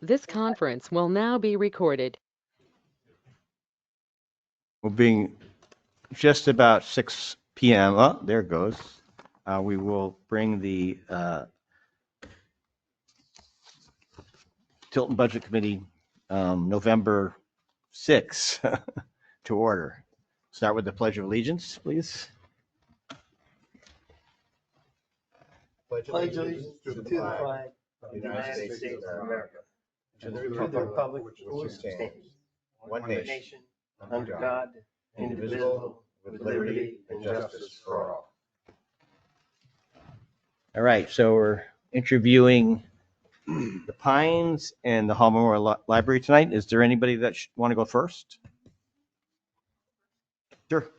This conference will now be recorded. Well, being just about 6 p.m. Oh, there it goes. We will bring the Tilton Budget Committee November 6 to order. Start with the Pledge of Allegiance, please. Pledge allegiance to the flag of the United States of America, and to the republic which stands, one nation, under God, indivisible, with liberty and justice for all. All right, so we're interviewing the Pines and the Hall Memorial Library tonight. Is there anybody that want to go first? Sure.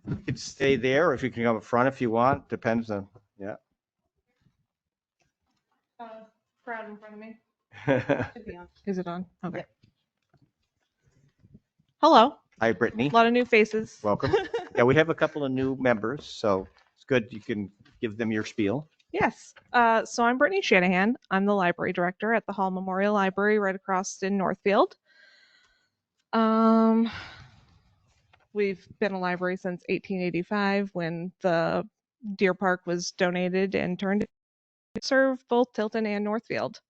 You could stay there, or if you can come up front if you want. Depends on, yeah. Crowd in front of me. Hi, Is it on? Okay. Hello. Brittany. A lot of new faces. Welcome. Yeah, we have a couple of new members, so it's good. You can give them your spiel. Yes. So I'm Brittany Shanahan. I'm the library director at the Hall Memorial Library right across in Northfield. We've been a library since 1885 when the Deer Park was donated and turned to serve both Tilton and Northfield.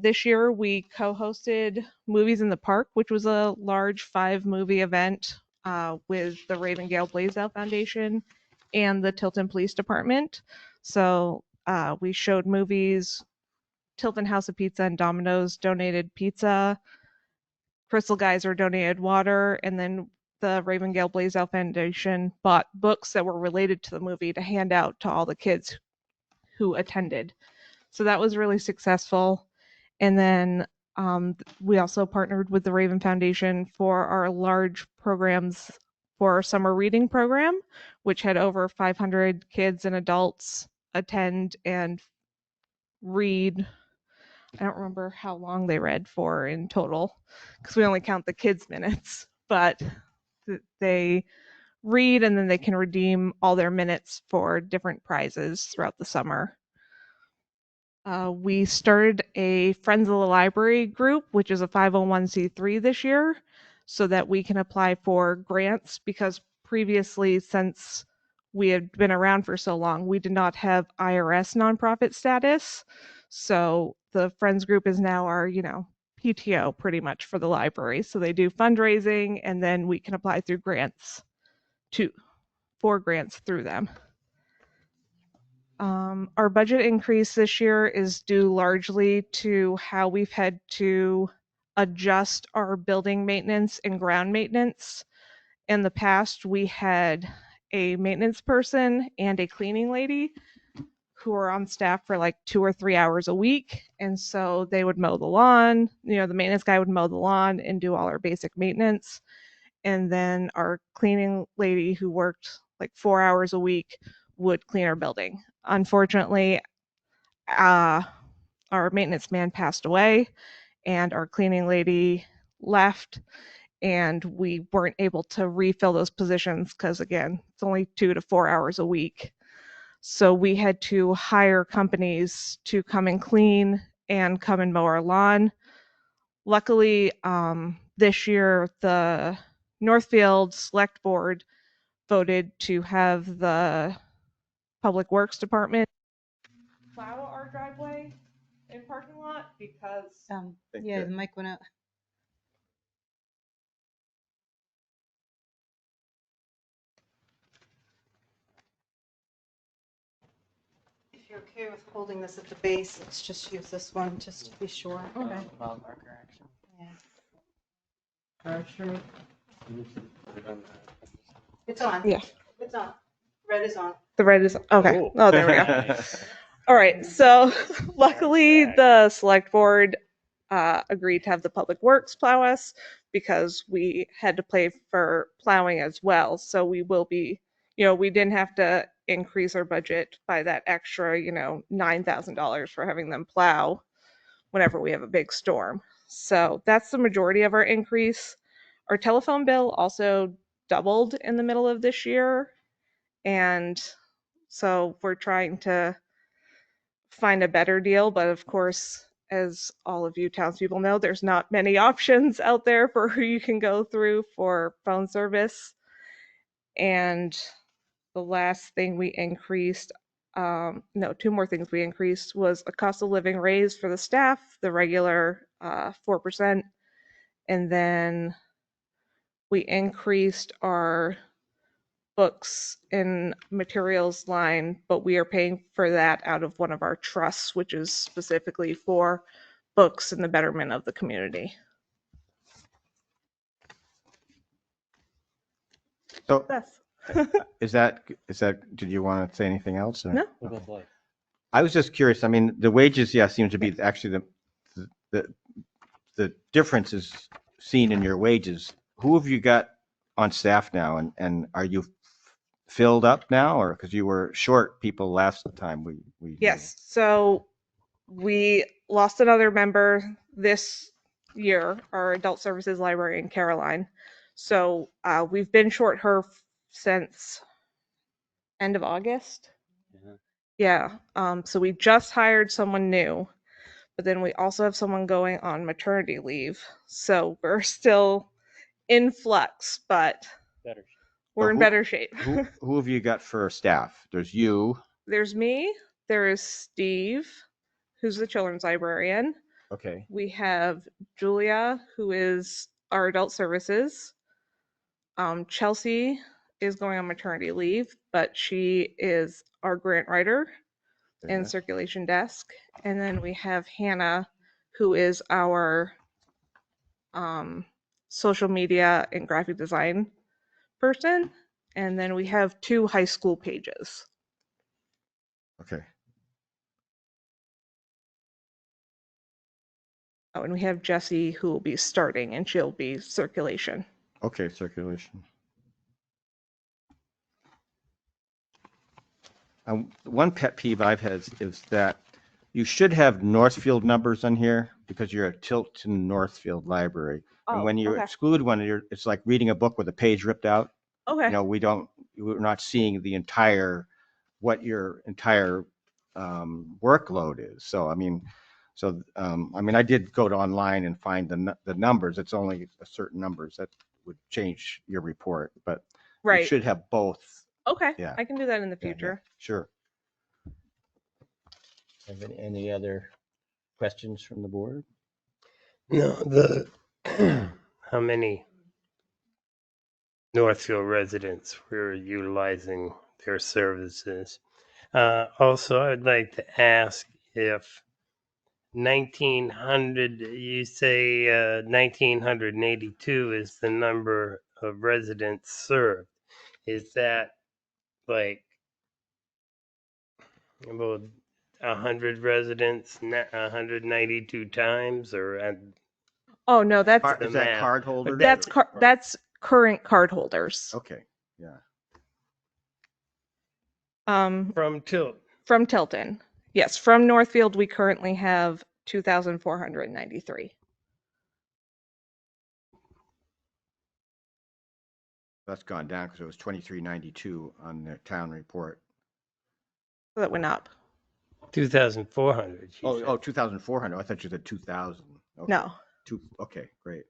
This year we co-hosted Movies in the Park, which was a large 5-movie event with the Ravengale Blaisdell Foundation and the Tilton Police Department. So we showed movies. Tilton House of Pizza and Domino's donated pizza. Crystal Geyser donated water, and then the Ravengale Blaisdell Foundation bought books that were related to the movie to hand out to all the kids who attended. So that was really successful. And then we also partnered with the Raven Foundation for our large programs for our summer reading program, which had over 500 kids and adults attend and read. I don't remember how long they read for in total because we only count the kids' minutes, but they read and then they can redeem all their minutes for different prizes throughout the summer. We started a Friends of the Library group, which is a 501c3 this year, so that we can apply for grants because previously, since we had been around for so long, we did not have IRS nonprofit status. So the Friends group is now our, PTO pretty much for the library. So they do fundraising and then we can apply through grants for grants through them. Our budget increase this year is due largely to how we've had to adjust our building maintenance and ground maintenance. In the past, we had a maintenance person and a cleaning lady who are on staff for like 2 or 3 hours a week. And so they would mow the lawn, the maintenance guy would mow the lawn and do all our basic maintenance. And then our cleaning lady who worked like 4 hours a week would clean our building. Unfortunately, our maintenance man passed away and our cleaning lady left, and we weren't able to refill those positions because, again, it's only 2 to 4 hours a week. So we had to hire companies to come and clean and come and mow our lawn. Luckily, this year, the Northfield Select Board voted to have the Public Works Department plow our driveway and parking lot because yeah, the mic went out. If you're okay with holding this at the base, let's just use this one just to be sure. Okay. Yeah. It's on. Yeah. It's on. Red is on. The red is okay. Cool. Oh, there we go. All right. So luckily the select board agreed to have the Public Works plow us because we had to pay for plowing as well. So we will be, we didn't have to increase our budget by that extra, $9,000 for having them plow whenever we have a big storm. So that's the majority of our increase. Our telephone bill also doubled in the middle of this year. And so we're trying to find a better deal. But of course, as all of you townspeople know, there's not many options out there for who you can go through for phone service. And the last thing we increased, no, two more things we increased was a cost of living raise for the staff, the regular 4%. And then we increased our books and materials line, but we are paying for that out of one of our trusts, which is specifically for books and the betterment of the community. So Yes. is that, did you want to say anything else? Or? No. I was just curious. I mean, the wages, yeah, seem to be actually the difference is seen in your wages. Who have you got on staff now, and are you filled up now, or because you were short people last time we Yes. So we lost another member this year, our adult services librarian, Caroline. So we've been short her since end of August. Yeah. So we just hired someone new, but then we also have someone going on maternity leave. So we're still in flux, but we're in better shape. who have you got for staff? There's you. There's me. There is Steve, who's the children's librarian. Okay. We have Julia, who is our adult services. Chelsea is going on maternity leave, but she is our grant writer and circulation desk. And then we have Hannah, who is our social media and graphic design person. And then we have 2 high school pages. Okay. Oh, and we have Jessie, who will be starting, and she'll be circulation. Okay, circulation. One pet peeve I've had is that you should have Northfield numbers on here because you're a Tilton Northfield library. And when you exclude one, it's like reading a book with a page ripped out. Okay. You know, we're not seeing the entire, what your entire workload is. So, I mean, I did go to online and find the numbers. It's only a certain numbers that would change your report, but you Right. should have both. Okay. Yeah. I can do that in the Yeah, future. sure. Have any other questions from the board? No, how many Northfield residents were utilizing their services? Also, I'd like to ask if 1900, you say 1982 is the number of residents served. Is that like about 100 residents, 192 times, or Oh no, that's Is that card holders? that's current card holders. Okay, yeah. from Tilton? From Tilton. Yes, from Northfield we currently have 2,493. That's gone down because it was 2392 on the town report. So that went up. 2,400. Oh, 2,400. I thought you said 2,000. Okay. No. Okay, great.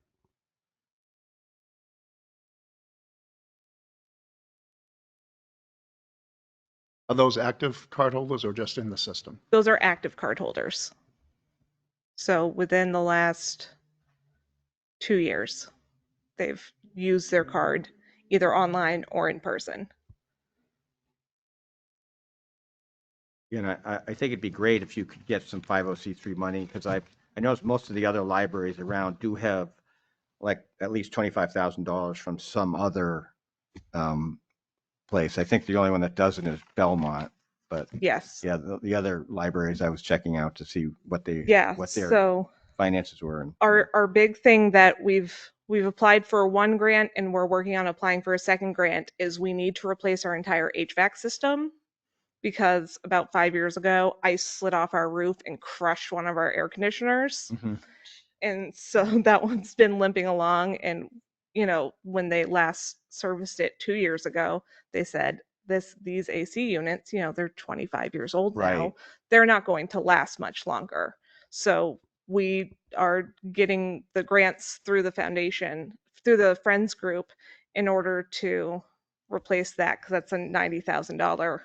Are those active cardholders or just in the system? Those are active card holders. So within the last 2 years, they've used their card either online or in person. Yeah, and I think it'd be great if you could get some 50c3 money, because I know most of the other libraries around do have like at least $25,000 from some other place. I think the only one that doesn't is Belmont, but Yes. yeah, the other libraries I was checking out to see what their So finances were. And our big thing that we've applied for one grant and we're working on applying for a second grant is we need to replace our entire HVAC system, because about 5 years ago ice slid off our roof and crushed one of our air conditioners. Mhm. And so that one's been limping along. And when they last serviced it 2 years ago, they said these AC units, they're 25 years old now. Right. They're not going to last much longer. So we are getting the grants through the foundation, through the Friends group, in order to replace that, because that's a $90,000,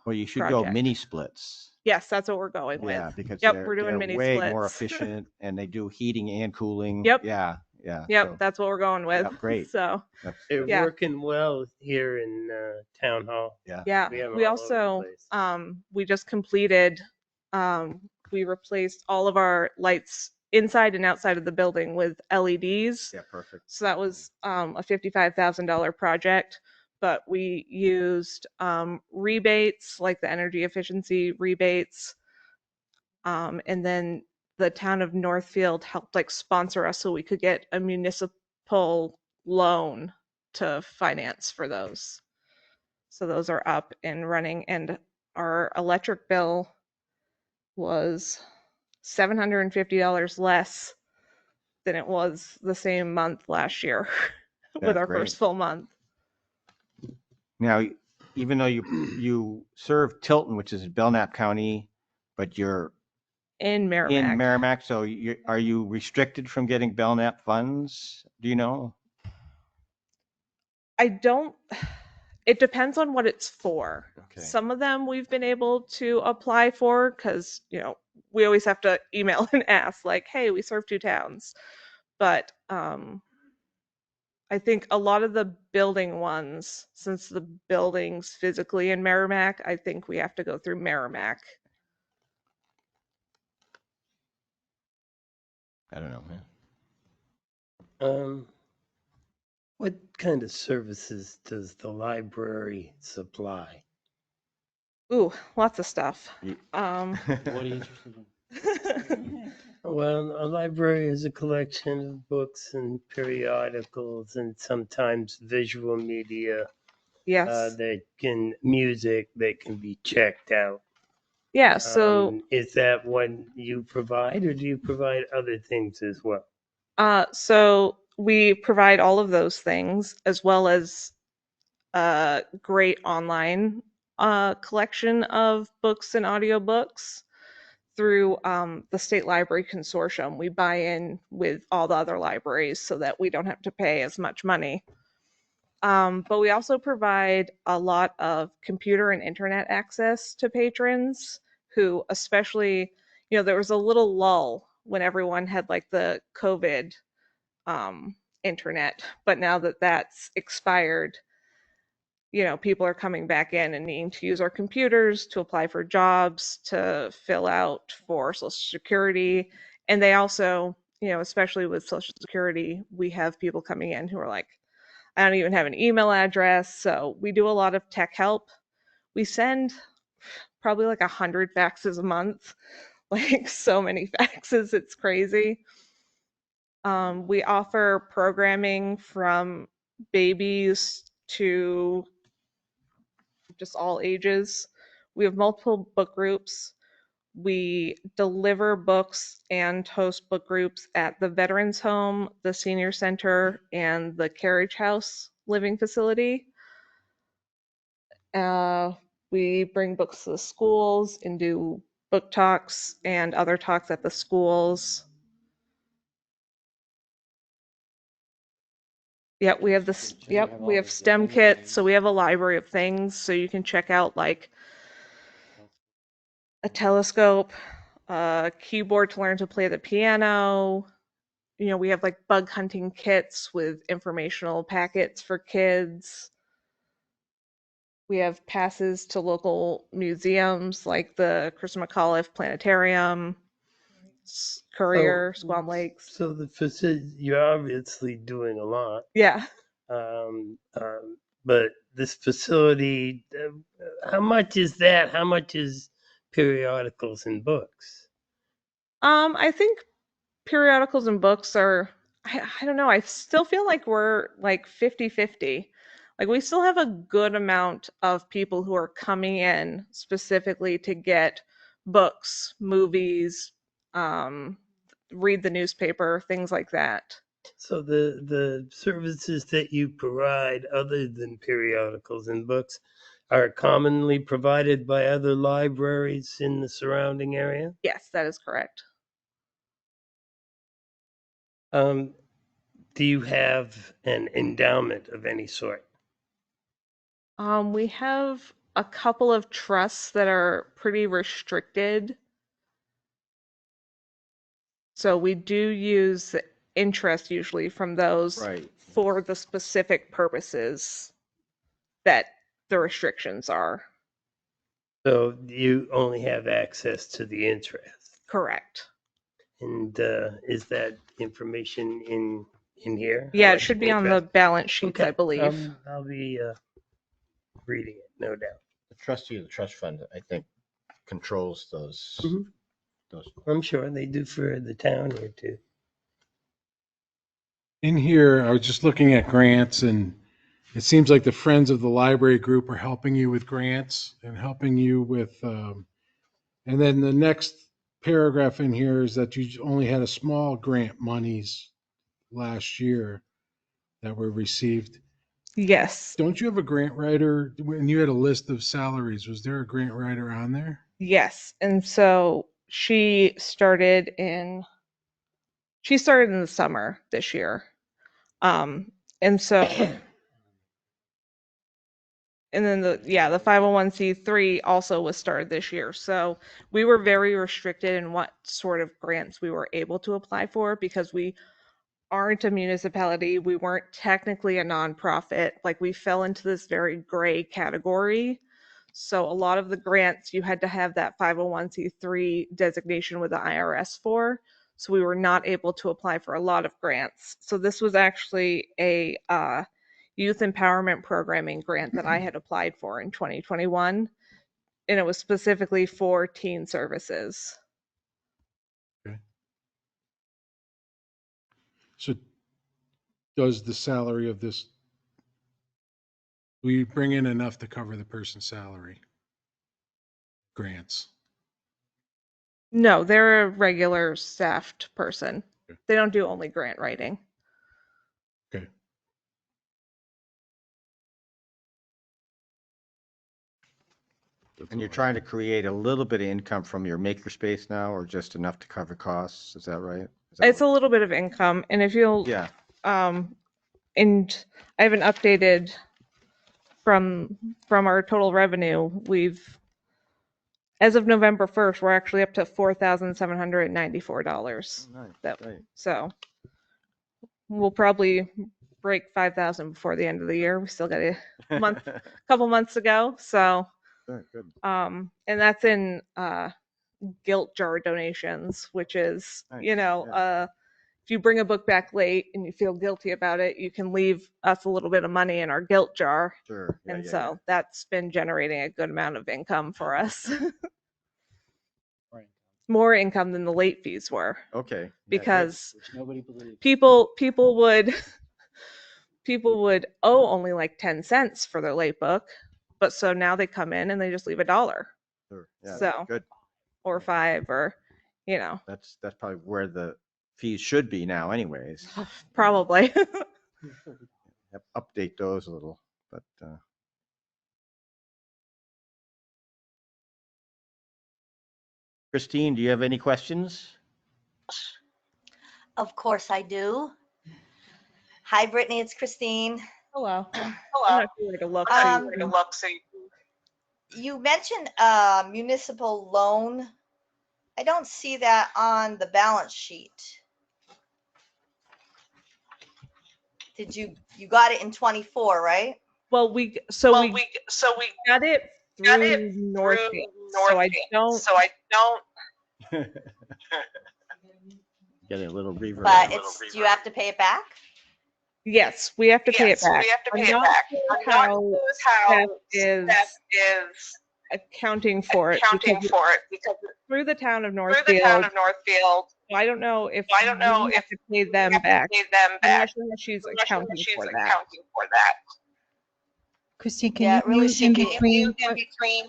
Well, you should go project. mini splits. Yes, that's what we're going Yeah, with. because Yep, we're doing they're mini way more splits. efficient and they do heating and cooling. Yep. Yeah, yeah. Yep, So that's what we're going with. yeah, great. So They're Yeah. working well here in Town Hall. yeah, We have 'em we all over the also place. we just completed we replaced all of our lights inside and outside of the building with LEDs. yeah, perfect. So that was a $55,000 project, but we used rebates, like the energy efficiency rebates. And then the town of Northfield helped like sponsor us so we could get a municipal loan to finance for those. So those are up and running, and our electric bill was $750 less than it was the same month last year with That's our great. first full month. Now, even though you serve Tilton, which is in Belknap County, but you're In Merrimack. in Merrimack, so are you restricted from getting Belknap funds? Do you know? I don't, it depends on what it's for. Okay. Some of them we've been able to apply for because, we always have to email and ask, like, hey, we serve 2 towns. But I think a lot of the building ones, since the building's physically in Merrimack, I think we have to go through Merrimack. I don't know, man. What kind of services does the library supply? Ooh, lots of stuff. Ye- What are you interested in? Well, a library is a collection of books and periodicals and sometimes visual media Yes. music that can be checked out. Yeah, so Is that what you provide, or do you provide other things as well? so we provide all of those things as well as a great online collection of books and audiobooks through the State Library Consortium. We buy in with all the other libraries so that we don't have to pay as much money. But we also provide a lot of computer and internet access to patrons who, especially, there was a little lull when everyone had like the COVID internet, but now that that's expired, people are coming back in and needing to use our computers to apply for jobs, to fill out for Social Security. And they also, especially with Social Security, we have people coming in who are like, I don't even have an email address. So we do a lot of tech help. We send probably like 100 faxes a month, like so many faxes, it's crazy. We offer programming from babies to just all ages. We have multiple book groups. We deliver books and host book groups at the Veterans Home, the Senior Center, and the Carriage House living facility. We bring books to the schools and do book talks and other talks at the schools. Yep, we have this. So you Yep, have we all have the STEM different kits. things. So we have a library of things. So you can check out like a telescope, a keyboard to learn to play the piano. We have like bug hunting kits with informational packets for kids. We have passes to local museums like the Christopher McAuliffe Planetarium, Courier, Squam Lakes. So the facility, you're obviously doing a lot. Yeah. But this facility, how much is that? How much is periodicals and books? I think periodicals and books are, I don't know, I still feel like we're like 50-50. Like we still have a good amount of people who are coming in specifically to get books, movies, read the newspaper, things like that. So the services that you provide other than periodicals and books are commonly provided by other libraries in the surrounding area? Yes, that is correct. Do you have an endowment of any sort? We have a couple of trusts that are pretty restricted. So we do use interest usually from those Right. for the specific purposes that the restrictions are. So you only have access to the interest. Correct. And is that information in here? Yeah, How it much should be on the interest? balance sheets, I Okay, believe. I'll be reading it, no doubt. The trustee of the trust fund, I think, controls those. Mhm. Those. I'm sure they do for the town here too. In here, I was just looking at grants, and it seems like the Friends of the Library group are helping you with grants and helping you with, and then the next paragraph in here is that you only had a small grant monies last year that were received. Yes. Don't you have a grant writer? When you had a list of salaries, was there a grant writer on there? Yes. And so she started in the summer this year. And so and then the 501c3 also was started this year. So we were very restricted in what sort of grants we were able to apply for because we aren't a municipality. We weren't technically a nonprofit. Like we fell into this very gray category. So a lot of the grants you had to have that 501c3 designation with the IRS for. So we were not able to apply for a lot of grants. So this was actually a youth empowerment programming grant that I had applied for in 2021. And it was specifically for teen services. Okay. So does the salary of this, we bring in enough to cover the person's salary? Grants. No, they're a regular staffed person. Okay. They don't do only grant writing. Okay. And you're trying to create a little bit of income from your makerspace now, or just enough to cover costs? Is that right? Is that It's a little bit of income, and if you'll, Yeah. And I haven't updated from our total revenue. We've, as of November 1st, we're actually up to $4,794. Nice. That Great. so we'll probably break 5,000 before the end of the year. We still got a couple months to go. So, Good, good. and that's in guilt jar donations, which is, Nice, if you bring a book back late and you feel guilty about it, you can leave us a little bit of money in our guilt jar. Sure. Yeah, And yeah, so that's been generating a good amount of income for us. More income than the late fees were. yeah. Okay. Yeah, good. Because Which nobody believes. people would owe only like 10 cents for their late book, but so now they come in and they just leave $1. Sure. Yeah, So good. or $5 or That's probably where the fees should be now anyways. probably. Update those a little, but Christine, do you have any questions? Of course I do. Hi, Brittany, it's Christine. Hello. I'm Hello. not sure where to look. You mentioned municipal loan. I don't see that on the balance sheet. You got it in 24, right? Well, we got it through Northfield. So I don't Getting a little reverb. But do you have to pay it back? Yes, we have to pay it back. I'm not sure how Steph is accounting for it because through the town of Northfield. I don't know if we have to pay them back. I'm not sure how she's accounting for that. Christine, can Yeah, you it really mute in should be. between?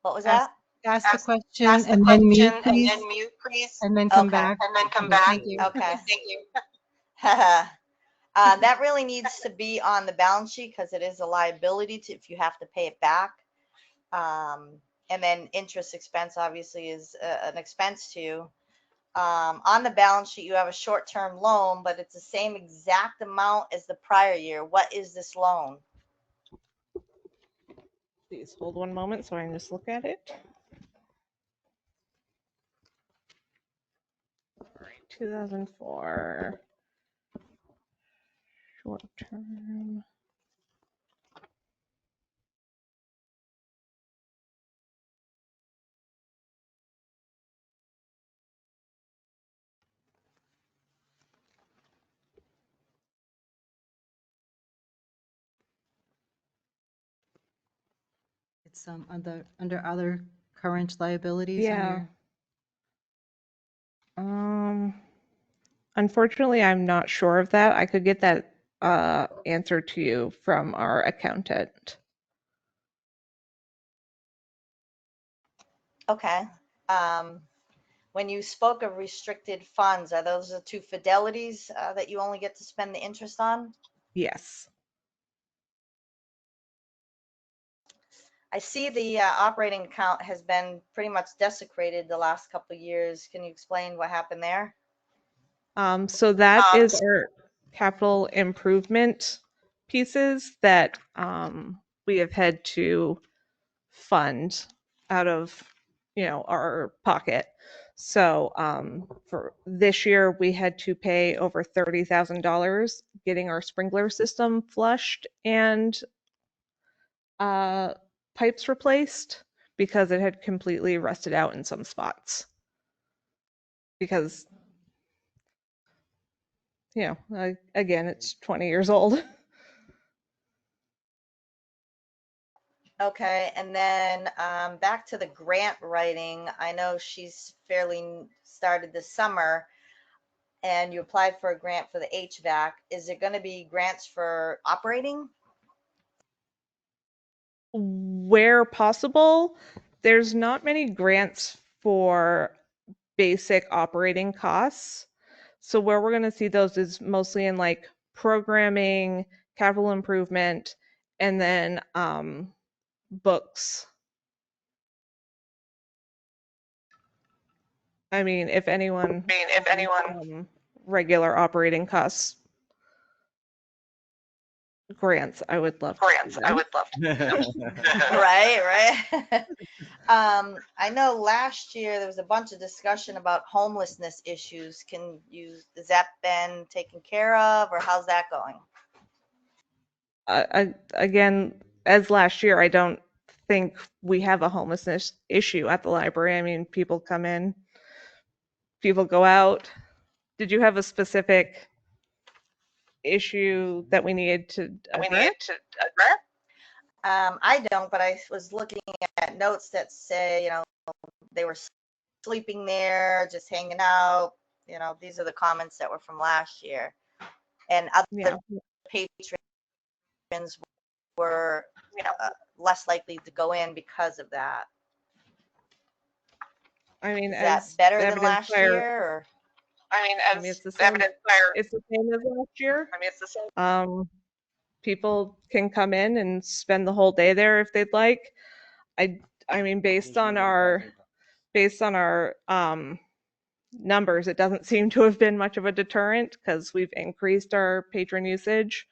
What was that? Ask the question and then mute, please, and then come Okay. back. Thank you. Okay. That really needs to be on the balance sheet because it is a liability if you have to pay it back. And then interest expense obviously is an expense to you. On the balance sheet, you have a short-term loan, but it's the same exact amount as the prior year. What is this loan? Please hold one moment so I can just look at it. All right, 2004 short term. It's under other current liabilities. Yeah. Unfortunately, I'm not sure of that. I could get that answer to you from our accountant. Okay. When you spoke of restricted funds, are those the two fidelities that you only get to spend the interest on? Yes. I see the operating account has been pretty much desecrated the last couple of years. Can you explain what happened there? So that is our capital improvement pieces that we have had to fund out of our pocket. So for this year, we had to pay over $30,000 getting our sprinkler system flushed and pipes replaced because it had completely rusted out in some spots. Because again, it's 20 years old. Okay, and then back to the grant writing. I know she's fairly started this summer, and you applied for a grant for the HVAC. Is there going to be grants for operating? Where possible, there's not many grants for basic operating costs. So where we're going to see those is mostly in like programming, capital improvement, and then books. I mean, if anyone, regular operating costs grants, I would love Right. I know last year there was a bunch of discussion about homelessness issues. Has that been taken care of, or how's that going? Again, as last year, I don't think we have a homelessness issue at the library. I mean, people come in, people go out. Did you have a specific issue that we needed to address? I don't, but I was looking at notes that say, they were sleeping there, just hanging out. These are the comments that were from last year. And other patrons were less likely to go in because of that. I mean, is that better than last by our- year? Or? it's the same. It's the same as last year. People can come in and spend the whole day there if they'd like. I mean, based on our numbers, it doesn't seem to have been much of a deterrent because we've increased our patron usage.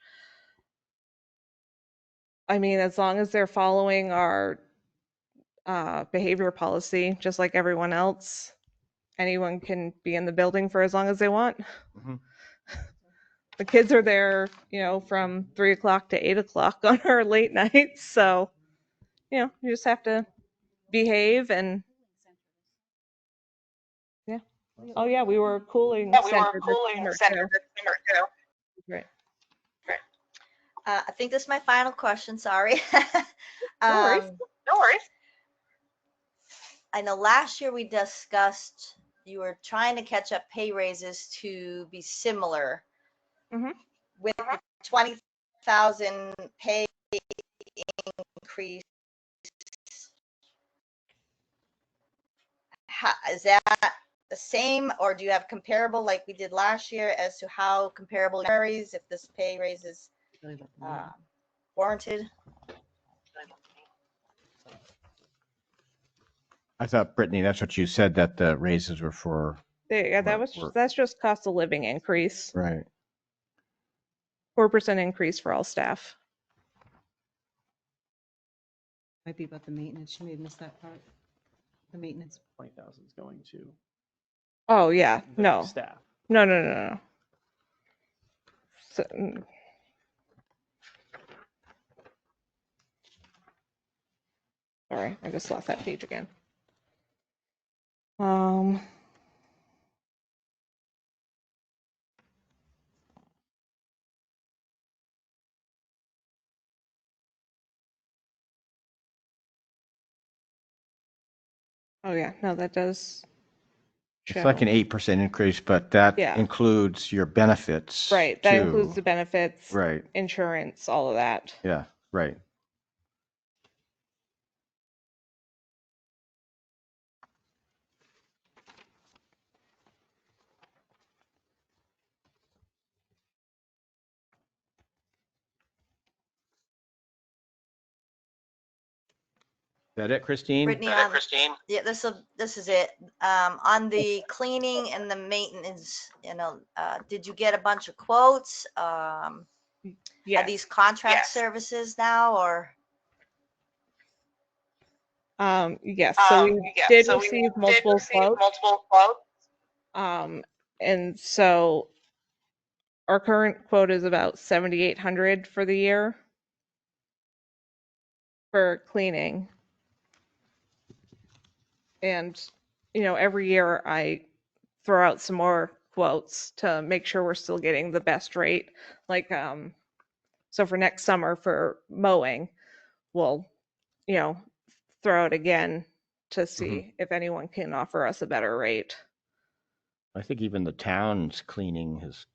I mean, as long as they're following our behavior policy, just like everyone else, anyone can be in the building for as long as they want. Mhm. The kids are there, from 3 o'clock to 8 o'clock on our late nights. So, you just have to behave and yeah. Oh yeah, we were cooling center this summer too. Right. I think this is my final question. Sorry. No worries. I know last year we discussed you were trying to catch up pay raises to be similar with the 20,000 pay increase. Is that the same, or do you have comparable like we did last year as to how comparable varies if this pay raise is warranted? I thought, Brittany, that's what you said, that the raises were for Yeah, Work. that's just cost of living increase, Right. 4% increase for all staff. Might be about the maintenance. You may have missed that part. The maintenance. 20,000 is going to Oh yeah, the no, staff. no. So, sorry, I just lost that page again. Oh yeah, no, that does It's like show. an 8% increase, but that Yeah. includes your benefits. Right, that includes too. the benefits, Right. insurance, all of that. Yeah, right. Is that it, Christine? Brittany, yeah, this is it. On the cleaning and the maintenance, did you get a bunch of quotes? Are Yes. these contract services now, or? Yes, so we did receive multiple quotes. And so our current quote is about 7,800 for the year for cleaning. And, every year I throw out some more quotes to make sure we're still getting the best rate. Like, so for next summer for mowing, we'll, throw it again to see if anyone can offer us a better rate. I think even the town's cleaning has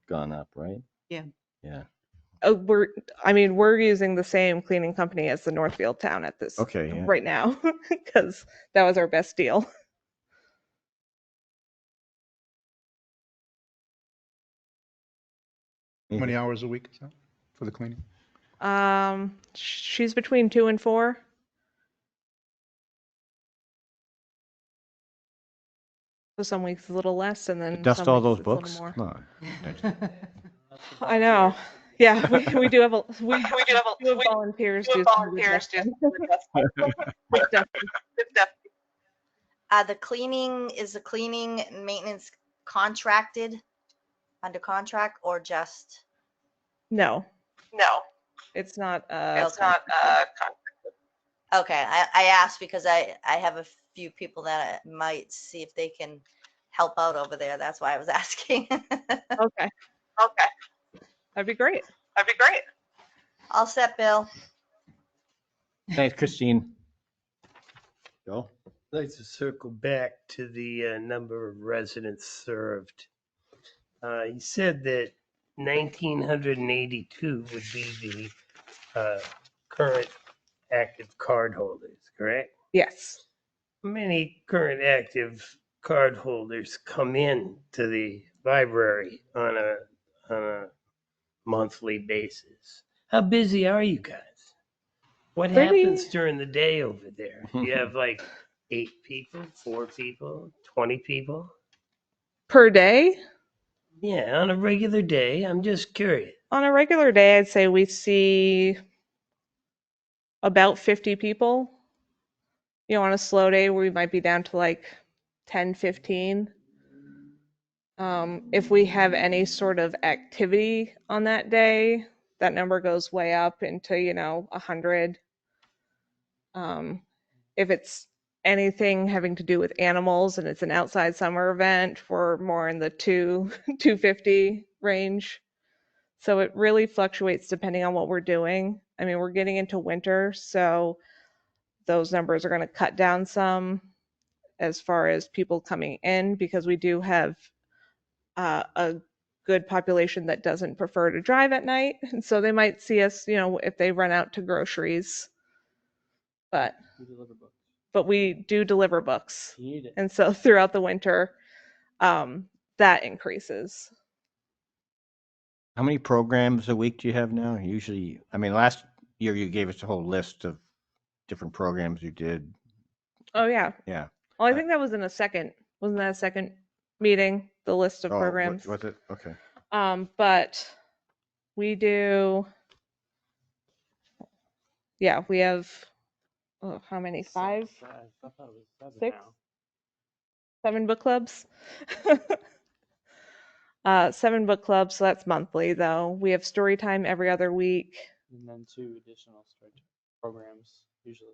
gone up, right? Yeah. Yeah. We're using the same cleaning company as the Northfield town at this Okay, yeah. right now because that was our best deal. How many hours a week is that for the cleaning? She's between 2 and 4. So some weeks a little less, and then Dust some all weeks those it's a little books? more. Come on. I know. Yeah, we do have we do have volunteers do some of the dusting. Is the cleaning and maintenance contracted, under contract, or just? No, it's not. Okay, I asked because I have a few people that I might see if they can help out over there. That's why I was asking. Okay, that'd be great. All set, Bill. Thanks, Christine. Bill? I'd like to circle back to the number of residents served. He said that 1,982 would be the current active card holders, correct? Yes. How many current active card holders come in to the library on a monthly basis? How busy are you guys? What happens during the day over there? Do you have like 8 people, 4 people, 20 people? Per day? Yeah, on a regular day. I'm just curious. On a regular day, I'd say we see about 50 people. On a slow day, we might be down to like 10, 15. If we have any sort of activity on that day, that number goes way up into 100. If it's anything having to do with animals and it's an outside summer event, we're more in the 250 range. So it really fluctuates depending on what we're doing. We're getting into winter, so those numbers are going to cut down some as far as people coming in, because we do have a good population that doesn't prefer to drive at night. And so they might see us, if they run out to groceries. But we do deliver books. And so throughout the winter, that increases. How many programs a week do you have now? Usually, last year you gave us a whole list of different programs you did. Oh, yeah. Yeah. Well, I think that was in a second. Wasn't that a second Meeting, the list of Oh, programs. was it? Okay. But we do, yeah, we have, how many? 5, I thought it was 7 6, now. 7 book clubs. 7 book clubs, so that's monthly though. We have story time every other week. And then 2 additional stretch programs usually.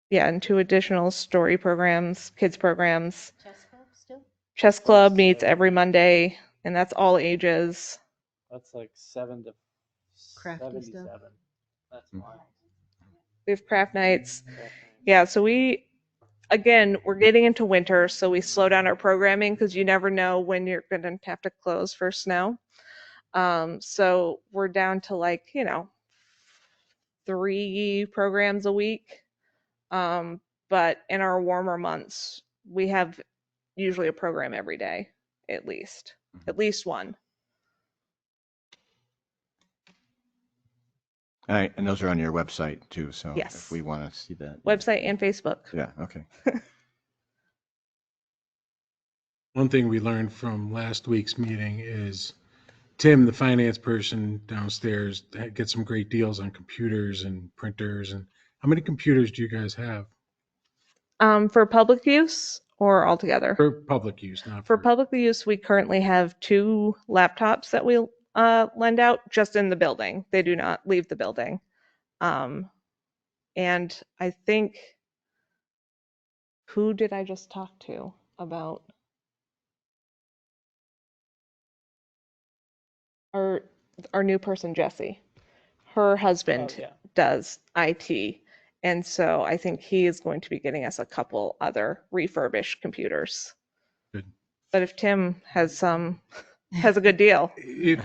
Yeah, and 2 additional story programs, kids programs. Chess club still? Chess club meets every Monday, and that's all ages. That's like 7 to Crafty stuff. 77. That's wild. We have craft nights. Craft night. Yeah, so again, we're getting into winter, so we slow down our programming because you never know when you're going to have to close for snow. So we're down to 3 programs a week. But in our warmer months, we have usually a program every day, at least one. All right, and those are on your website too, so Yes. if we want to see that. Website and Facebook. Yeah, okay. One thing we learned from last week's meeting is Tim, the finance person downstairs, gets some great deals on computers and printers. And how many computers do you guys have? For public use or altogether? For public use, not For public use, we currently have 2 laptops that we lend out just in the building. They do not leave the building. And I think, who did I just talk to about our new person, Jessie? Her husband Oh, yeah. does IT. And so I think he is going to be getting us a couple other refurbished computers. Good. But if Tim has a good deal,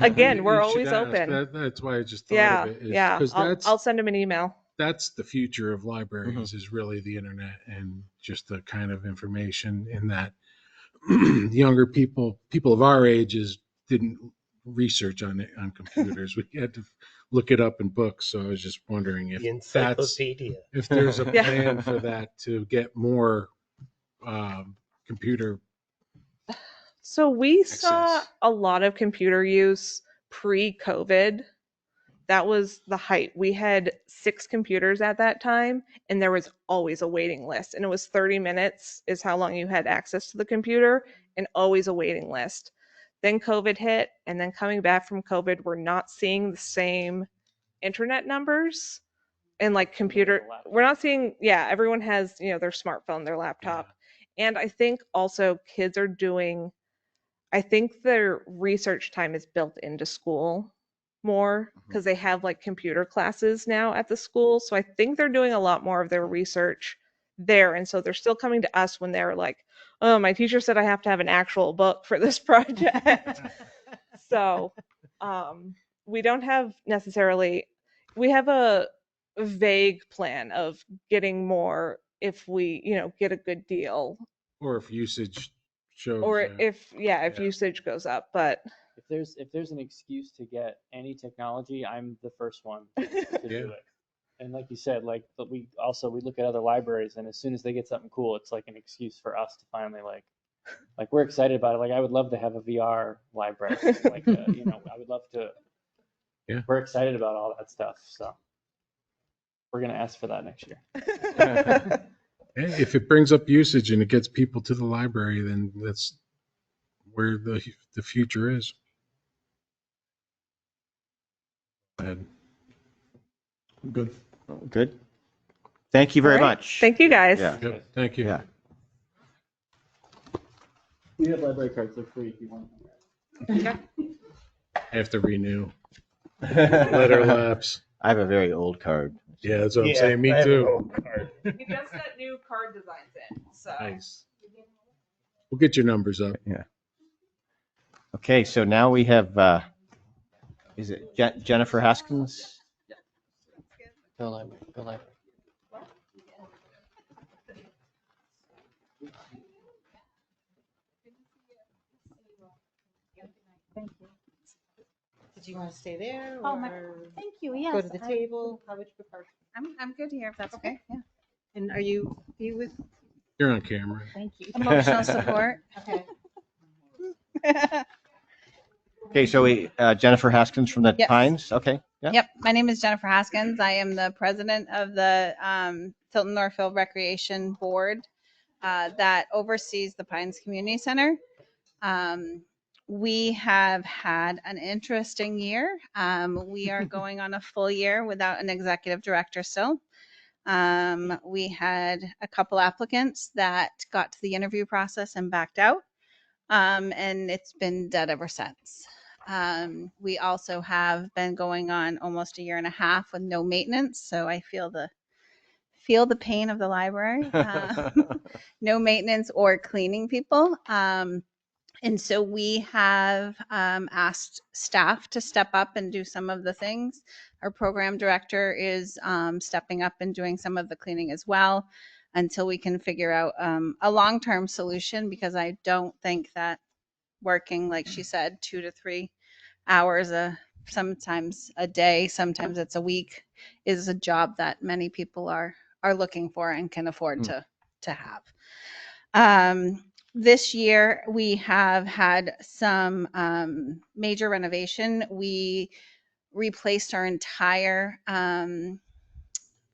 again, we're always open. That's why I just thought of it. Yeah. I'll send him an email. That's the future of libraries is really the internet and just the kind of information in that younger people of our ages didn't research on computers. We had to look it up in books. So I was just wondering if The encyclopedia. if there's a Yeah. plan for that to get more computer. So we saw Access. a lot of computer use pre-COVID. That was the height. We had 6 computers at that time, and there was always a waiting list. And it was 30 minutes is how long you had access to the computer, and always a waiting list. Then COVID hit, and then coming back from COVID, we're not seeing the same internet numbers and computer. We're not seeing, everyone has, their smartphone, their laptop. Yeah. And I think also kids are doing, I think their research time is built into school more because they have computer classes now at the school. So I think they're doing a lot more of their research there. And so they're still coming to us when they're like, oh, my teacher said I have to have an actual book for this project. So we don't have necessarily, we have a vague plan of getting more if we, get a good deal. Or if usage shows. Or if usage goes up, but if there's an excuse to get any technology, I'm the first one to do it. And like you said, we look at other libraries, and as soon as they get something cool, it's like an excuse for us to finally we're excited about it. I would love to have a VR library. I would love to. Yeah. We're excited about all that stuff, so we're gonna ask for that next year. If it brings up usage and it gets people to the library, then that's where the future is. Good. Good. Thank you very All right. much. Thank you guys. Yeah. Yep. Thank you. Yeah. We have library cards. They're free if you want. I have to renew. Letter lapse. I have a very old card. Yeah, that's what I'm Yeah, saying. Me I have an too. old card. We just got new card designs in, so. Nice. We'll get your numbers up. Yeah. Okay, so now we have, is it Jennifer Haskins? Go library. Go library. Thank you. Did you want to stay there Oh, or thank you. Yes. go to the table? How would you prefer? I'm good here if that's okay. Yeah. And are you with? You're on camera. Thank you. Emotional support. Okay. Okay, so Jennifer Haskins from the Yes. Pines. Okay, yeah. Yep, my name is Jennifer Haskins. I am the president of the Tilton Northfield Recreation Board that oversees the Pines Community Center. We have had an interesting year. We are going on a full year without an executive director still. We had a couple applicants that got to the interview process and backed out, and it's been dead ever since. We also have been going on almost a year and a half with no maintenance, so I feel the pain of the library. No maintenance or cleaning people. And so we have asked staff to step up and do some of the things. Our program director is stepping up and doing some of the cleaning as well until we can figure out a long-term solution, because I don't think that working, like she said, 2 to 3 hours sometimes a day, sometimes it's a week, is a job that many people are looking for and can afford to have. This year we have had some major renovation. We replaced our entire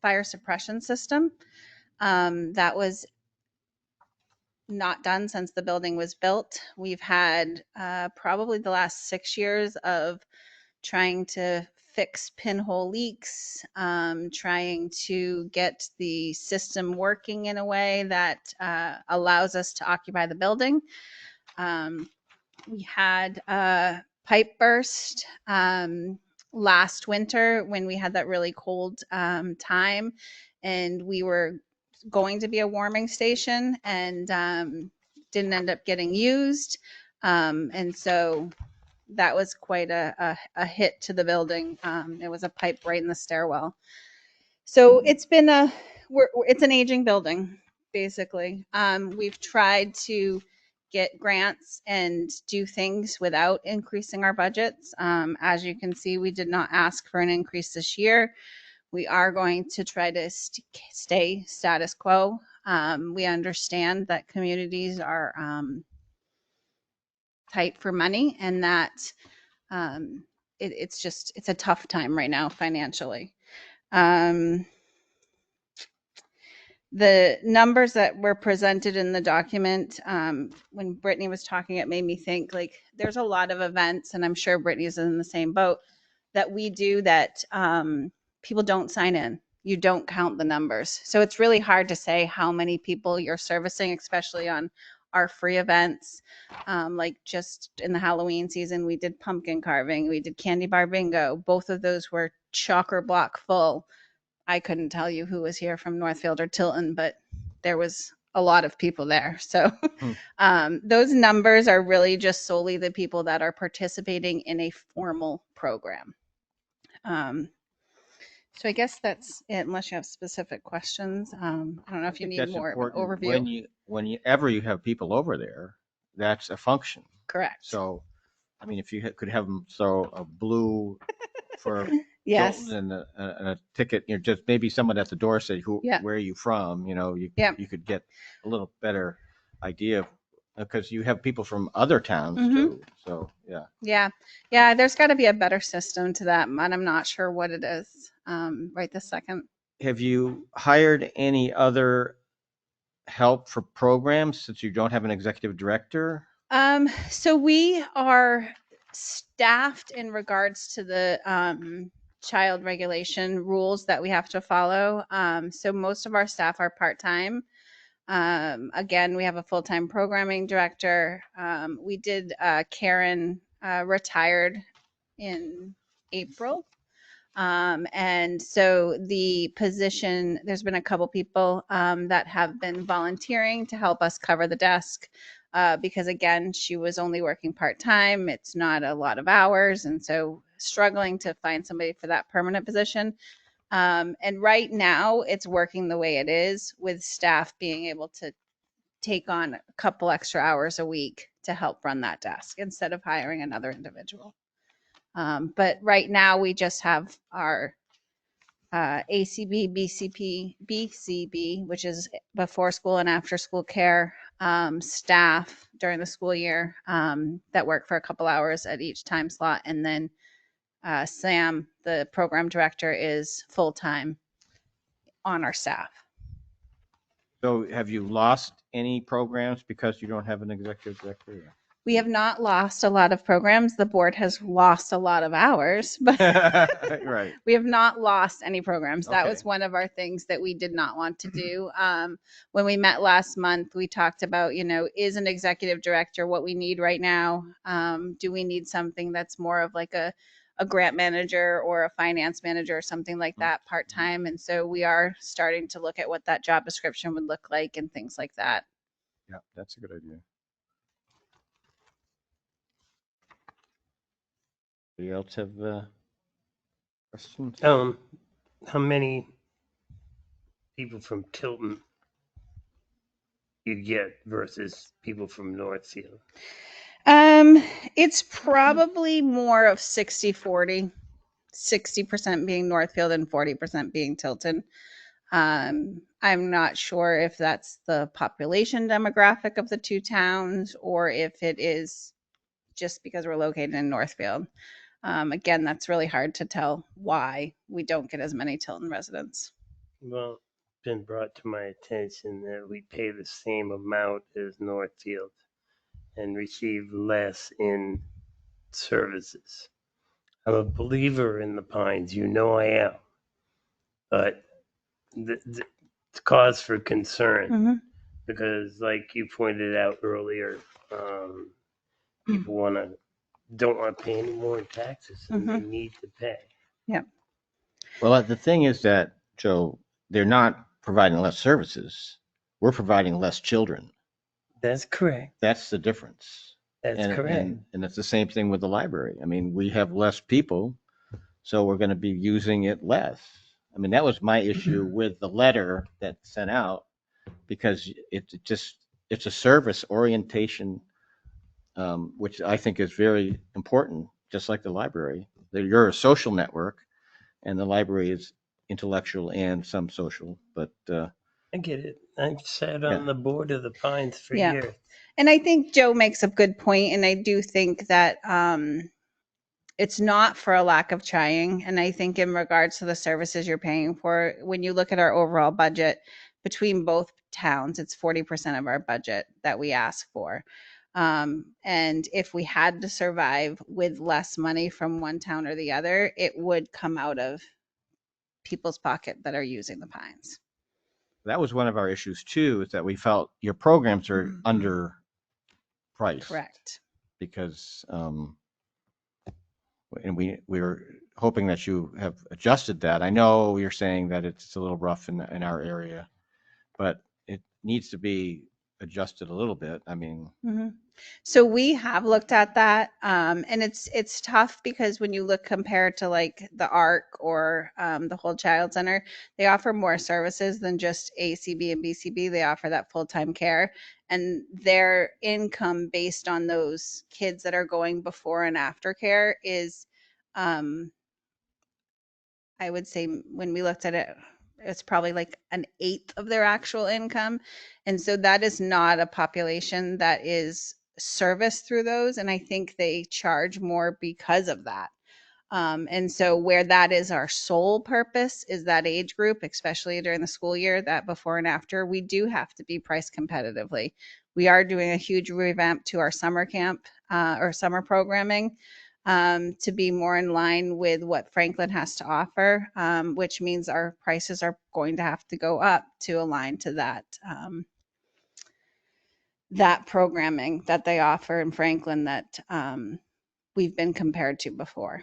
fire suppression system. That was not done since the building was built. We've had probably the last 6 years of trying to fix pinhole leaks, trying to get the system working in a way that allows us to occupy the building. We had a pipe burst last winter when we had that really cold time, and we were going to be a warming station and didn't end up getting used. And so that was quite a hit to the building. It was a pipe right in the stairwell. So it's been it's an aging building, basically. We've tried to get grants and do things without increasing our budgets. As you can see, we did not ask for an increase this year. We are going to try to stay status quo. We understand that communities are tight for money, and that it's a tough time right now financially. The numbers that were presented in the document, when Brittany was talking, it made me think, like, there's a lot of events, and I'm sure Brittany's in the same boat, that we do that people don't sign in. You don't count the numbers. So it's really hard to say how many people you're servicing, especially on our free events. Like just in the Halloween season, we did pumpkin carving, we did candy bar bingo. Both of those were chocker block full. I couldn't tell you who was here from Northfield or Tilton, but there was a lot of people there. So those numbers are really just solely the people that are participating in a formal program. So I guess that's it, unless you have specific questions. I don't know if you need more of an overview. Whenever you have people over there, that's a function. Correct. So, I mean, if you could have them throw a blue for yes, Tilton and a ticket, just maybe someone at the door say, where are you from? You could get a little better idea, because you have people from other towns too. So, yeah, there's got to be a better system to that, and I'm not sure what it is right this second. Have you hired any other help for programs since you don't have an executive director? So we are staffed in regards to the child regulation rules that we have to follow. So most of our staff are part-time. Again, we have a full-time programming director. We did Karen retired in April. And so the position, there's been a couple people that have been volunteering to help us cover the desk because, again, she was only working part-time. It's not a lot of hours. And so struggling to find somebody for that permanent position. And right now it's working the way it is, with staff being able to take on a couple extra hours a week to help run that desk instead of hiring another individual. But right now we just have our ACB, BCB, which is before school and after school care, staff during the school year that work for a couple hours at each time slot. And then Sam, the program director, is full-time on our staff. So have you lost any programs because you don't have an executive director? We have not lost a lot of programs. The board has lost a lot of hours, but Right. we have not lost any programs. That was Okay. one of our things that we did not want to do. When we met last month, we talked about, is an executive director what we need right now? Do we need something that's more of like a grant manager or a finance manager or something like that part-time? And so we are starting to look at what that job description would look like and things like that. Yeah, that's a good idea. Anybody else have questions? How many people from Tilton you'd get versus people from Northfield? It's probably more of 60-40, 60% being Northfield and 40% being Tilton. I'm not sure if that's the population demographic of the two towns or if it is just because we're located in Northfield. Again, that's really hard to tell why we don't get as many Tilton residents. Well, it's been brought to my attention that we pay the same amount as Northfield and receive less in services. I'm a believer in the Pines, I am, but it's cause for concern because, like you pointed out earlier, people don't want to pay any more in taxes than they need to pay. Yeah. Well, the thing is that, Joe, they're not providing less services. We're providing less children. That's correct. That's the difference. That's correct. And it's the same thing with the library. I mean, we have less people, so we're going to be using it less. I mean, that was my issue with the letter that's sent out because it's a service orientation, which I think is very important, just like the library. You're a social network, and the library is intellectual and some social, but I get it. I've sat on the board of the Pines for years. And I think Joe makes a good point, and I do think that it's not for a lack of trying. And I think in regards to the services you're paying for, when you look at our overall budget between both towns, it's 40% of our budget that we ask for. And if we had to survive with less money from one town or the other, it would come out of people's pocket that are using the Pines. that was one of our issues too, is that we felt your programs are underpriced. Correct. Because, and we were hoping that you have adjusted that. I know you're saying that it's a little rough in our area, but it needs to be adjusted a little bit. I mean, So we have looked at that, and it's tough because when you look compared to like the ARC or the Whole Child Center, they offer more services than just ACB and BCB. They offer that full-time care, and their income based on those kids that are going before and after care is, I would say when we looked at it, it's probably like an eighth of their actual income. And so that is not a population that is serviced through those. And I think they charge more because of that. And so where that is our sole purpose is that age group, especially during the school year, that before and after, we do have to be priced competitively. We are doing a huge revamp to our summer camp or summer programming to be more in line with what Franklin has to offer, which means our prices are going to have to go up to align to that that programming that they offer in Franklin that we've been compared to before.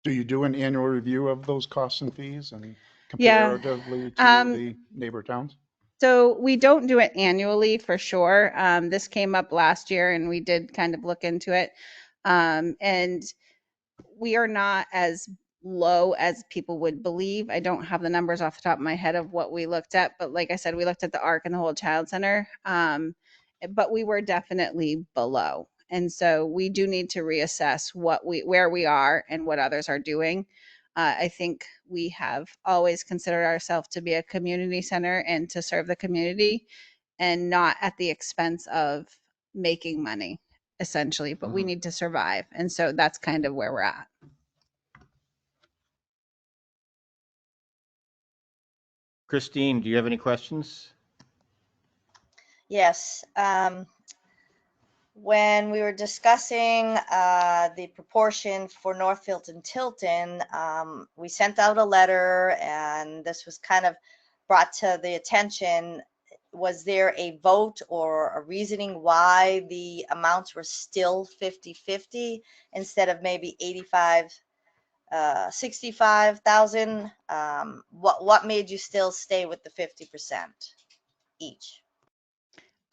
Do you do an annual review of those costs and fees and Yeah. comparatively to the neighbor towns? So we don't do it annually for sure. This came up last year and we did kind of look into it. And we are not as low as people would believe. I don't have the numbers off the top of my head of what we looked at, but like I said, we looked at the ARC and the Whole Child Center, but we were definitely below. And so we do need to reassess where we are and what others are doing. I think we have always considered ourselves to be a community center and to serve the community and not at the expense of making money, essentially, but we need to survive. And so that's kind of where we're at. Christine, do you have any questions? Yes. When we were discussing the proportion for Northfield and Tilton, we sent out a letter, and this was kind of brought to the attention. Was there a vote or a reasoning why the amounts were still 50-50 instead of maybe 65,000? What made you still stay with the 50% each?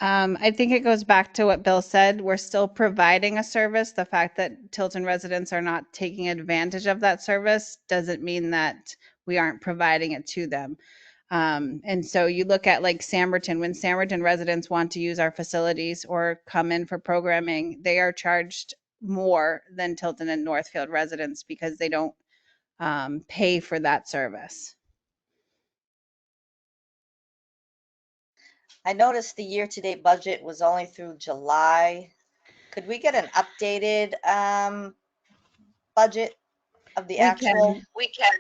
I think it goes back to what Bill said. We're still providing a service. The fact that Tilton residents are not taking advantage of that service doesn't mean that we aren't providing it to them. And so you look at like Samberton, when Samberton residents want to use our facilities or come in for programming, they are charged more than Tilton and Northfield residents because they don't pay for that service. I noticed the year-to-date budget was only through July. Could we get an updated budget of the actual? We can.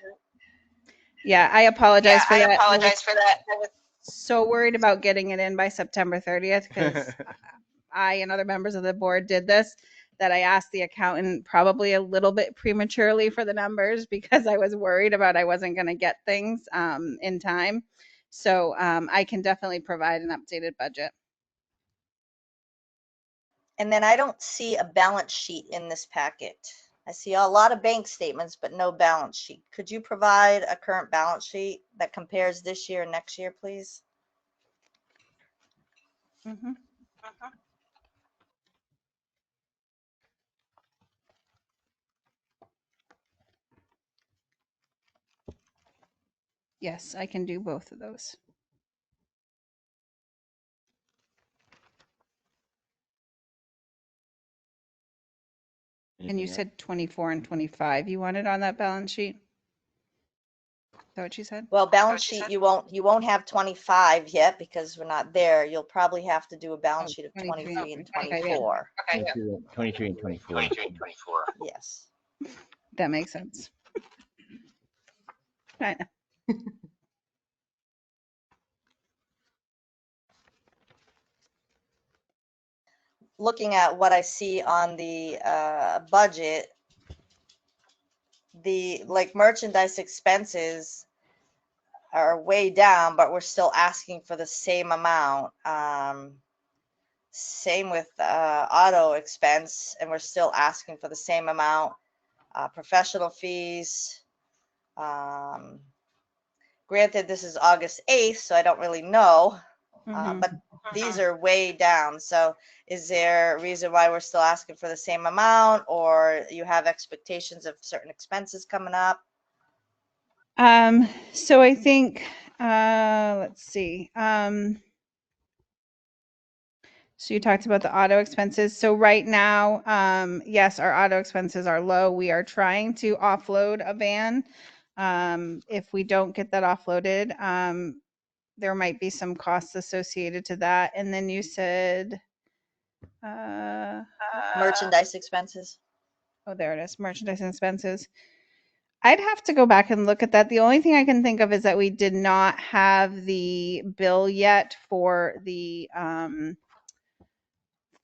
Yeah, I apologize for that. for that. I was so worried about getting it in by September 30th because I and other members of the board did this, that I asked the accountant probably a little bit prematurely for the numbers because I was worried about I wasn't going to get things in time. So I can definitely provide an updated budget. And then I don't see a balance sheet in this packet. I see a lot of bank statements, but no balance sheet. Could you provide a current balance sheet that compares this year and next year, please? Mm-hmm. Yes, I can do both of those. And you said 24 and 25 you wanted on that balance sheet? Is that what you said? Well, balance sheet, you won't have 25 yet because we're not there. You'll probably have to do a balance sheet of 23 and 24. 23 and 24. Yes. That makes sense. I know. Looking at what I see on the budget, the merchandise expenses are way down, but we're still asking for the same amount. Same with auto expense, and we're still asking for the same amount. Professional fees. Granted, this is August 8th, so I don't really know, but these are way down. So is there a reason why we're still asking for the same amount, or you have expectations of certain expenses coming up? So I think, let's see. So you talked about the auto expenses. So right now, yes, our auto expenses are low. We are trying to offload a van. If we don't get that offloaded, there might be some costs associated to that. And then you said, Merchandise expenses. oh, there it is, merchandise and expenses. I'd have to go back and look at that. The only thing I can think of is that we did not have the bill yet for the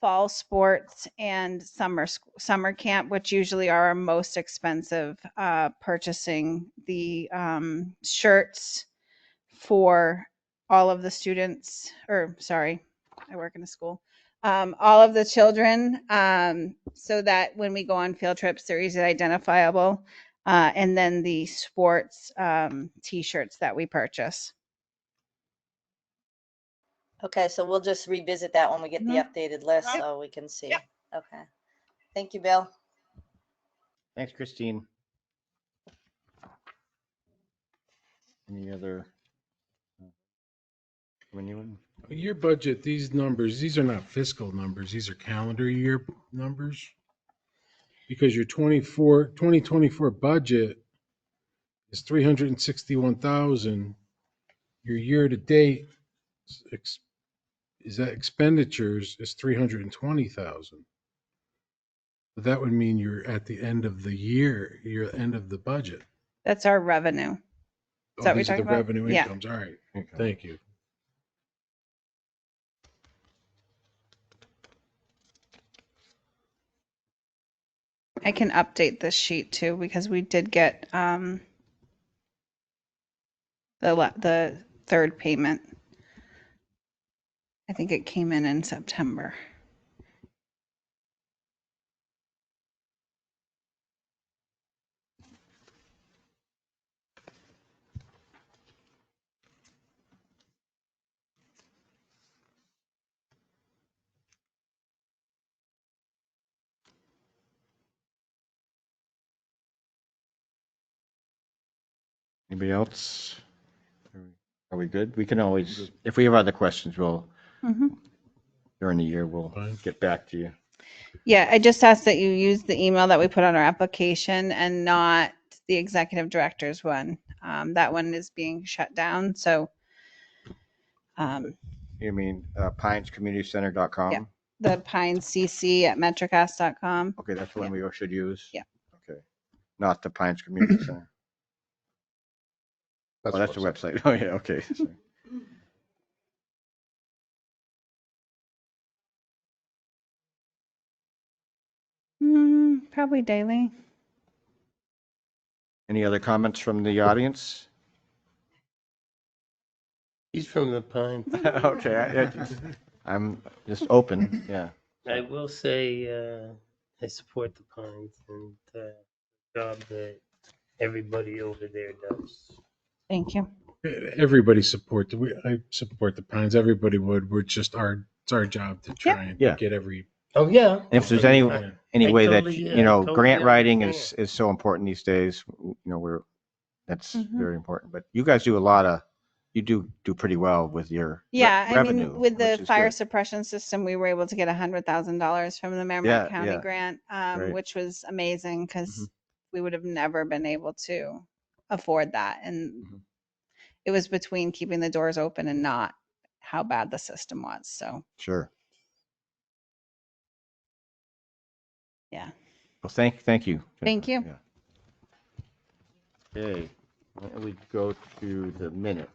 fall sports and summer camp, which usually are our most expensive, purchasing the shirts for all of the students, or sorry, I work in a school, all of the children, so that when we go on field trips, they're easily identifiable. And then the sports t-shirts that we purchase. Okay, so we'll just revisit that when we get the updated list so we can see. Okay. Thank you, Bill. Thanks, Christine. Any other? Anyone? Your budget, these numbers, these are not fiscal numbers. These are calendar year numbers. Because your 2024 budget is 361,000. Your year-to-date is that expenditures is 320,000. But that would mean you're at the end of the year, you're at the end of the budget. That's our revenue. Is that what These you're are the talking about? revenue Yeah. incomes. All right. Okay. Thank you. I can update this sheet too, because we did get the third payment. I think it came in September. Anybody else? Are we good? We can always, if we have other questions, we'll, during the year, we'll Fine. get back to you. Yeah, I just asked that you use the email that we put on our application and not the executive director's one. That one is being shut down. So You mean pinescommunitycenter.com? Yeah. the pinecc@metrocast.com. Okay, that's the one we should use? Yeah. Okay. Not the Pines Community Center. Oh, that's the website. Oh, yeah, okay. Sorry. Probably daily. Any other comments from the audience? He's from the Pines. Okay, I'm just open, yeah. I will say, I support the Pines and the job that everybody over there does. Thank you. Everybody support I support the Pines. Everybody would. It's our job to try and Yeah. get every. Oh, yeah. And if there's any way that, totally, totally grant writing understand. is so important these days, that's very important. But you guys do you do pretty well with your revenue. I mean, with the which is fire good. suppression system, we were able to get $100,000 from the Merrimack Yeah, County yeah. grant, Great. which was amazing because Mhm. we would have never been able to afford that. And Mhm. it was between keeping the doors open and not how bad the system was. So, Sure. yeah. Well, thank you. Thank you. Yeah. Okay, why don't we go to the minute?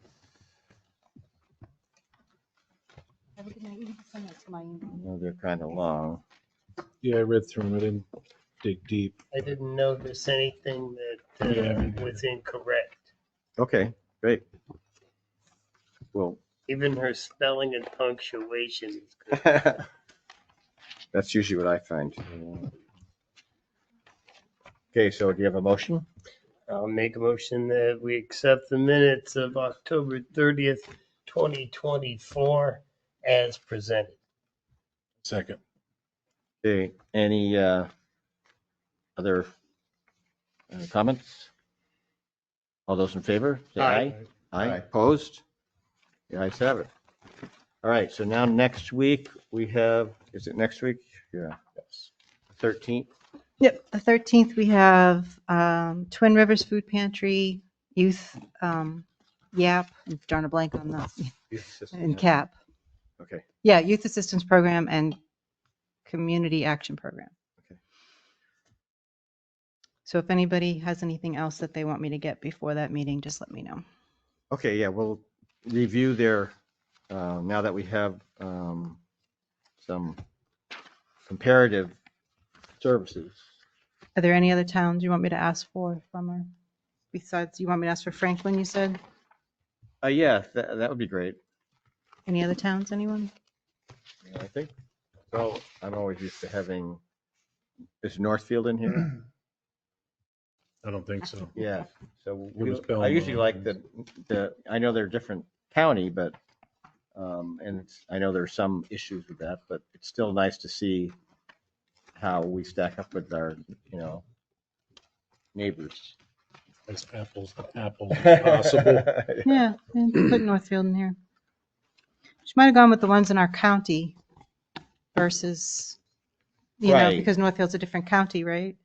Have a good night. You can send that to my email. I know they're kind of long. Yeah, I read through them. I didn't dig deep. I didn't notice anything that was incorrect. Okay, great. Well, Even her spelling and punctuation is good. that's usually what I find. Okay, so do you have a motion? I'll make a motion that we accept the minutes of October 30th, 2024 as presented. Second. Okay, any other comments? All those in favor, say aye. Aye, opposed? The ayes have it. All right, so now next week we have, is it next week? Yeah. 13th. Yep, the 13th, we have Twin Rivers Food Pantry, Youth YAP, I'm drawing a blank on that, and CAP. Okay. Yeah, Youth Assistance Program and Community Action Program. Okay. So if anybody has anything else that they want me to get before that meeting, just let me know. Okay, yeah, we'll review their, now that we have some comparative services. Are there any other towns you want me to ask for from her? Besides, you want me to ask for Franklin, you said? Yeah, that would be great. Any other towns, anyone? I think, so I'm always used to having, is Northfield in here? I don't think so. Yeah, so It was I usually Belmont. like I know they're a different county, but, and I know there's some issues with that, but it's still nice to see how we stack up with our, neighbors. As apples to apples as possible. Yeah, put Northfield in here. She might have gone with the ones in our county versus, Right. because Northfield's a different county, right?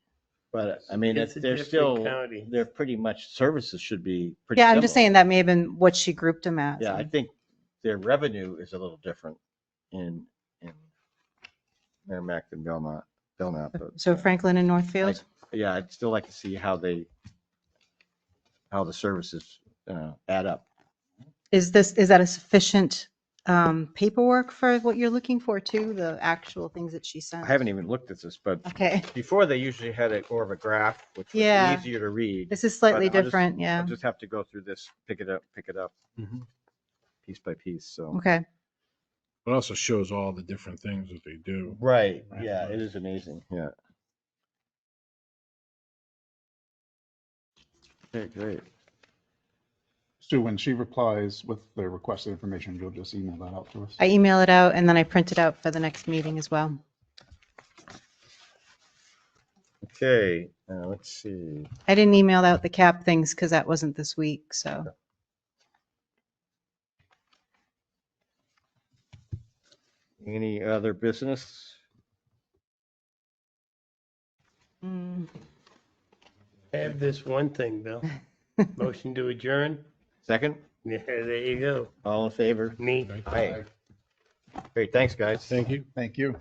But I mean, It's a they're different still, county. they're pretty much, services should be pretty Yeah, I'm just similar. saying that may have been what she grouped them as. Yeah, I think their revenue is a little different in Merrimack than Belmont, but So Franklin and Northfield? yeah, I'd still like to see how the services add up. Is that a sufficient paperwork for what you're looking for too? The actual things that she sent? I haven't even looked at this, but Okay, before they usually had more of a graph, which was Yeah. easier to read. this is slightly But I'll different, yeah. I'll just have to go through this, pick it up Mhm. piece by piece, so. Okay, It also shows all the different things that they do. Right, yeah, it is amazing, yeah. Okay, great. Stu, when she replies with the requested information, you'll just email that out to us. I email it out and then I print it out for the next meeting as well. Okay, let's see. I didn't email out the cap things because that wasn't this week, so. Any other business? Mm. I have this one thing, Bill. Motion to adjourn. Second? Yeah, there you go. All in favor? Me. Aye. Great, thanks, guys. Thank you. Thank you.